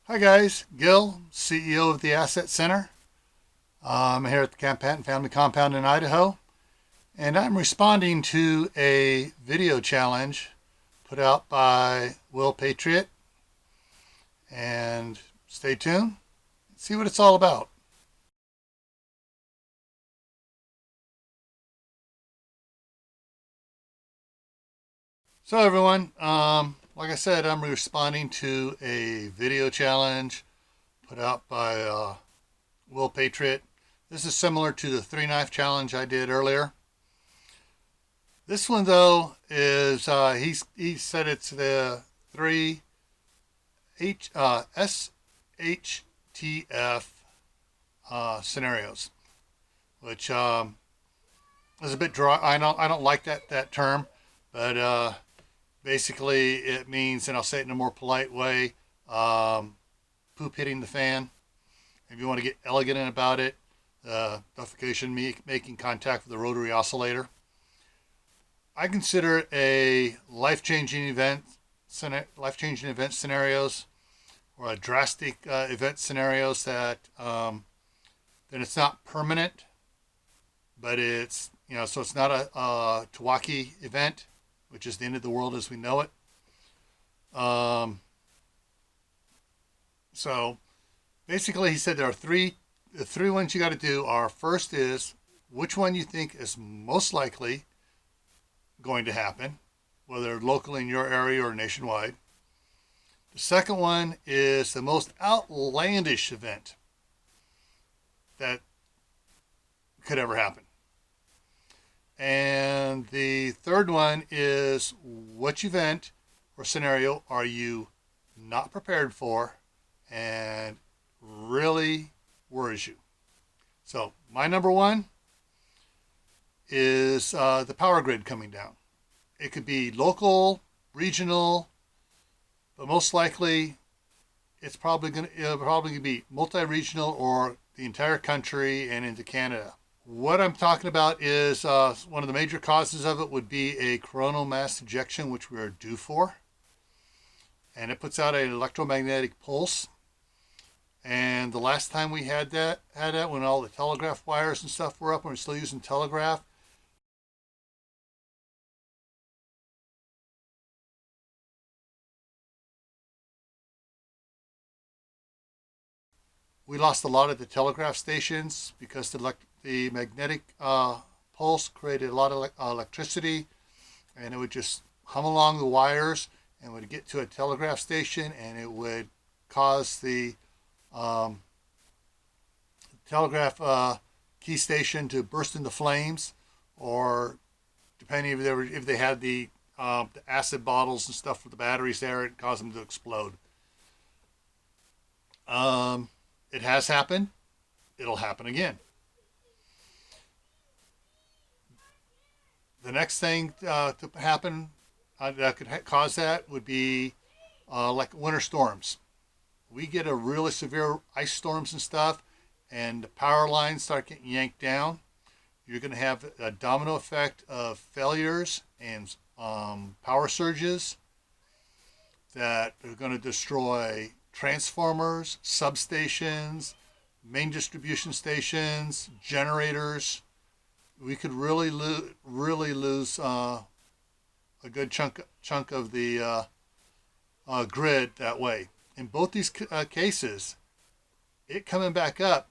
Hi guys, Gil, CEO of the Asset Center. I'm here at the Camp Family Compound in Idaho, and I'm responding to a video challenge put out by Will Patriot. And stay tuned, see what it's all about. So everyone, like I said, I'm responding to a video challenge put out by Will Patriot. This is similar to the three knife challenge I did earlier. This one though is he said it's the three SHTF scenarios, which is a bit dry. I don't like that term, but basically it means, and I'll say it in a more polite way, poop hitting the fan. If you want to get elegant about it, defecation making contact with the rotary oscillator. I consider it a life-changing event scenarios, or a drastic event scenarios that it's not permanent, but it's so it's not a Tawaki event, which is the end of the world as we know it. Um, so basically, he said there are the three ones you got to do are: first is which one you think is most likely going to happen, whether locally in your area or nationwide. The second one is the most outlandish event that could ever happen. And the third one is which event or scenario are you not prepared for and really worries you. So, my number one is the power grid coming down. It could be local, regional, but most likely it'll probably be multi-regional or the entire country and into Canada. What I'm talking about is one of the major causes of it would be a coronal mass ejection, which we are due for, and it puts out an electromagnetic pulse. And the last time we had that when all the telegraph wires and stuff were up, and we're still using telegraph, we lost a lot of the telegraph stations because the magnetic pulse created a lot of electricity, and it would just hum along the wires and would get to a telegraph station, and it would cause the um, telegraph key station to burst into flames, or depending if they had the acid bottles and stuff with the batteries there, it caused them to explode. Um, it has happened. It'll happen again. The next thing to happen that could cause that would be like winter storms. We get a really severe ice storms and stuff, and the power lines start getting yanked down. You're going to have a domino effect of failures and power surges that are going to destroy transformers, substations, main distribution stations, generators. We could really lose a good chunk of the grid that way. In both these cases, it coming back up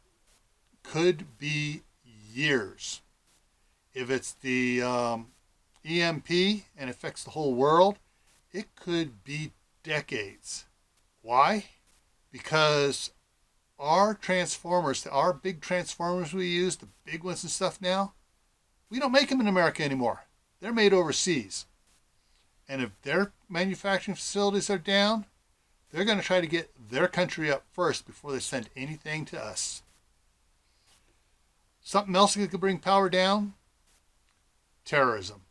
could be years. If it's the EMP and affects the whole world, it could be decades. Why? Because our big transformers we use, the big ones and stuff now, we don't make them in America anymore. They're made overseas. And if their manufacturing facilities are down, they're going to try to get their country up first before they send anything to us. Something else that could bring power down: terrorism.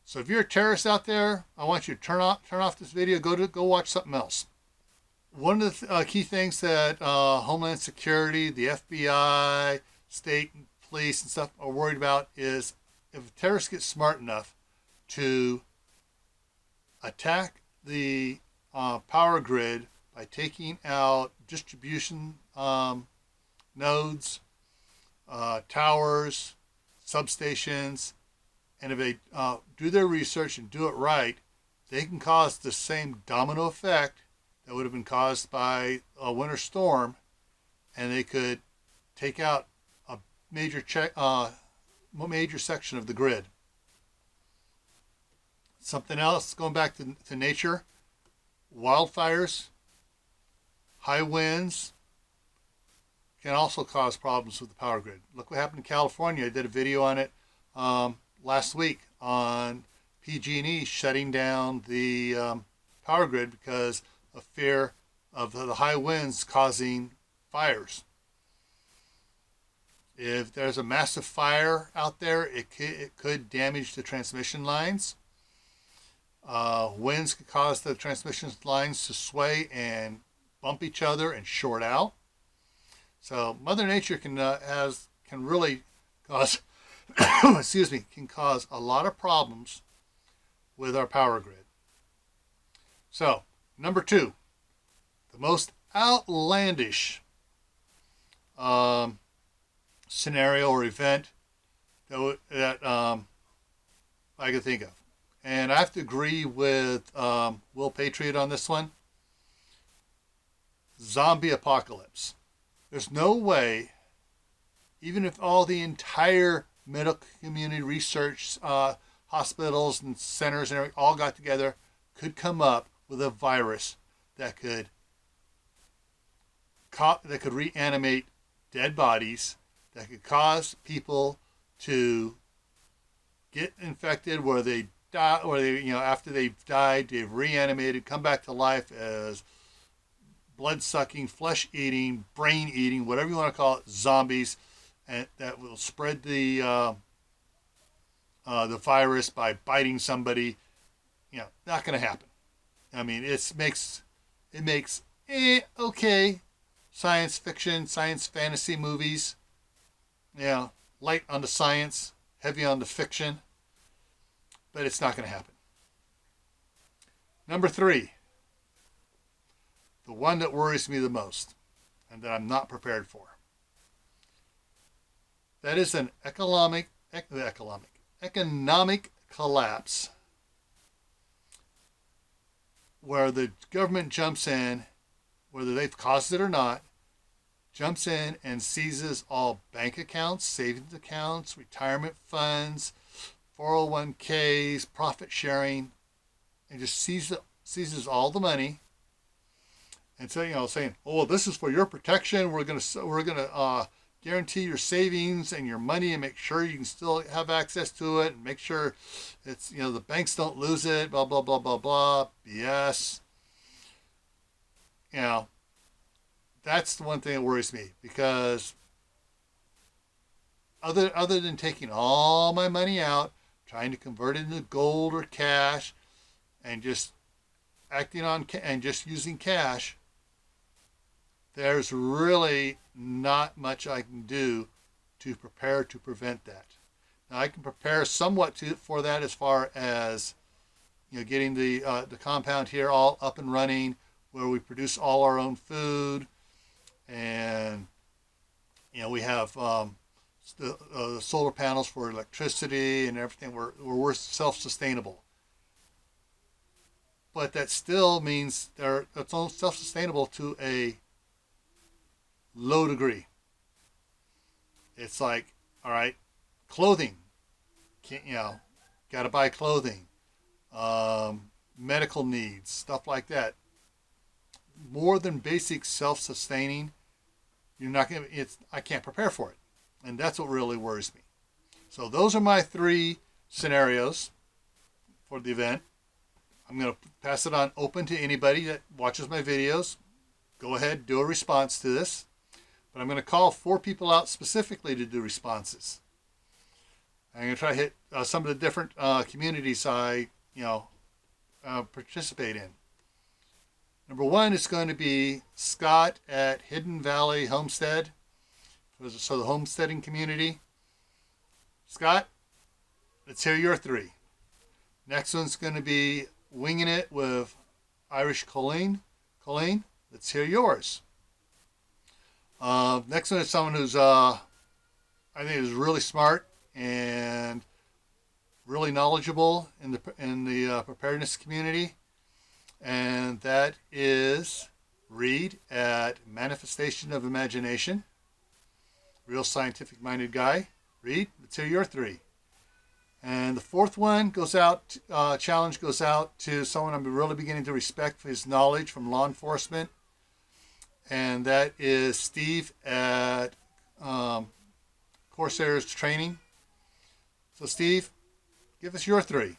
So if you're a terrorist out there, I want you to turn off this video. Go watch something else. One of the key things that Homeland Security, the FBI, state police, and stuff are worried about is if terrorists get smart enough to attack the power grid by by taking out distribution nodes, towers, substations, and if they do their research and do it right, they can cause the same domino effect that would have been caused by a winter storm, and they could take out a major section of the grid. Something else, going back to nature, wildfires, high winds can also cause problems with the power grid. Look what happened in California. I did a video on it last week on PG&E shutting down the power grid because of fear of the high winds causing fires. If there's a massive fire out there, it could damage the transmission lines. Winds could cause the transmission lines to sway and bump each other and short out. So Mother Nature can really cause can cause a lot of problems with our power grid. So number 2, the most outlandish scenario or event that I could think of. And I have to agree with Will Patriot on this one. Zombie apocalypse. There's no way, even if all the entire medical community research hospitals and centers and everything all got together, could come up with a virus that could reanimate dead bodies, that could cause people to get infected where they die, or they, after they've died, they've reanimated, come back to life as blood-sucking, flesh-eating, brain-eating, whatever you want to call it, zombies, and that will spread the virus by biting somebody. Not going to happen. I mean, it makes okay science fiction, science fantasy movies. Light on the science, heavy on the fiction, but it's not going to happen. Number 3, the one that worries me the most and that I'm not prepared for. That is an economic collapse where the government jumps in, whether they've caused it or not, jumps in and seizes all bank accounts, savings accounts, retirement funds, 401ks, profit sharing, and just seizes all the money. And so, saying, "Oh, well, this is for your protection. We're gonna guarantee your savings and your money, and make sure you can still have access to it, and make sure it's the banks don't lose it." Blah blah blah blah blah. BS. That's the one thing that worries me, because other than taking all my money out, trying to convert it into gold or cash, and just acting on and just using cash, there's really not much I can do to prepare to prevent that. Now, I can prepare somewhat for that, as far as getting the compound here all up and running, where we produce all our own food, and we have the solar panels for electricity and everything. We're self-sustainable. But that still means it's only self-sustainable to a low degree. It's like, all right, clothing. Got to buy clothing. Medical needs, stuff like that. More than basic self-sustaining, I can't prepare for it. And that's what really worries me. So those are my 3 scenarios for the event. I'm going to pass it on open to anybody that watches my videos. Go ahead, do a response to this. But I'm going to call 4 people out specifically to do responses. I'm going to try to hit some of the different communities I participate in. Number 1 is going to be Scott at Hidden Valley Homestead. So the homesteading community. Scott, let's hear your 3. Next one's going to be Winging It with Irish Colleen. Colleen, Let's hear yours. Next one is someone who's I think is really smart and really knowledgeable in the preparedness community, and that is Reed at Manifestation of Imagination. Real scientific-minded guy. Reed, let's hear your three. And the fourth one goes out. Challenge goes out to someone I'm really beginning to respect for his knowledge from law enforcement, and that is Steve at Corsairs Training. So Steve, give us your three.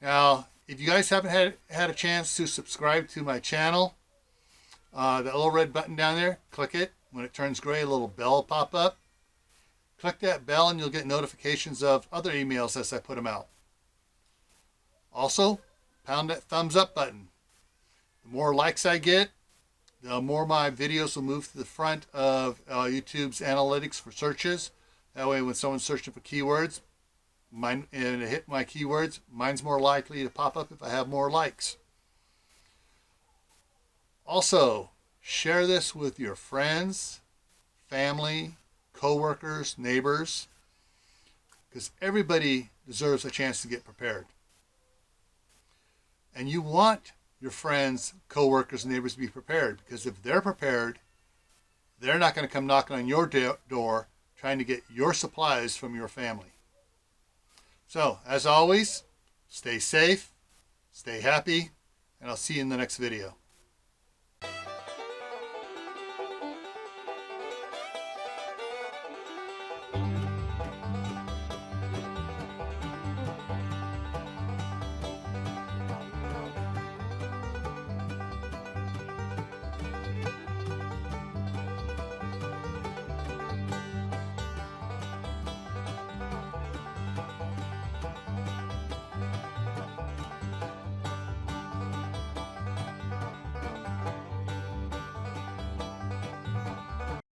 Now, if you guys haven't had a chance to subscribe to my channel, that little red button down there, click it. When it turns gray, a little bell will pop up. Click that bell and you'll get notifications of other emails as I put them out. Also, pound that thumbs up button. The more likes I get, the more my videos will move to the front of YouTube's analytics for searches. That way when someone's searching for keywords, and it hit my keywords, mine's more likely to pop up if I have more likes. Also, share this with your friends, family, co-workers, neighbors, because everybody deserves a chance to get prepared. And you want your friends, co-workers, neighbors to be prepared, because if they're prepared, they're not going to come knocking on your door trying to get your supplies from your family. So, as always, stay safe, stay happy, and I'll see you in the next video.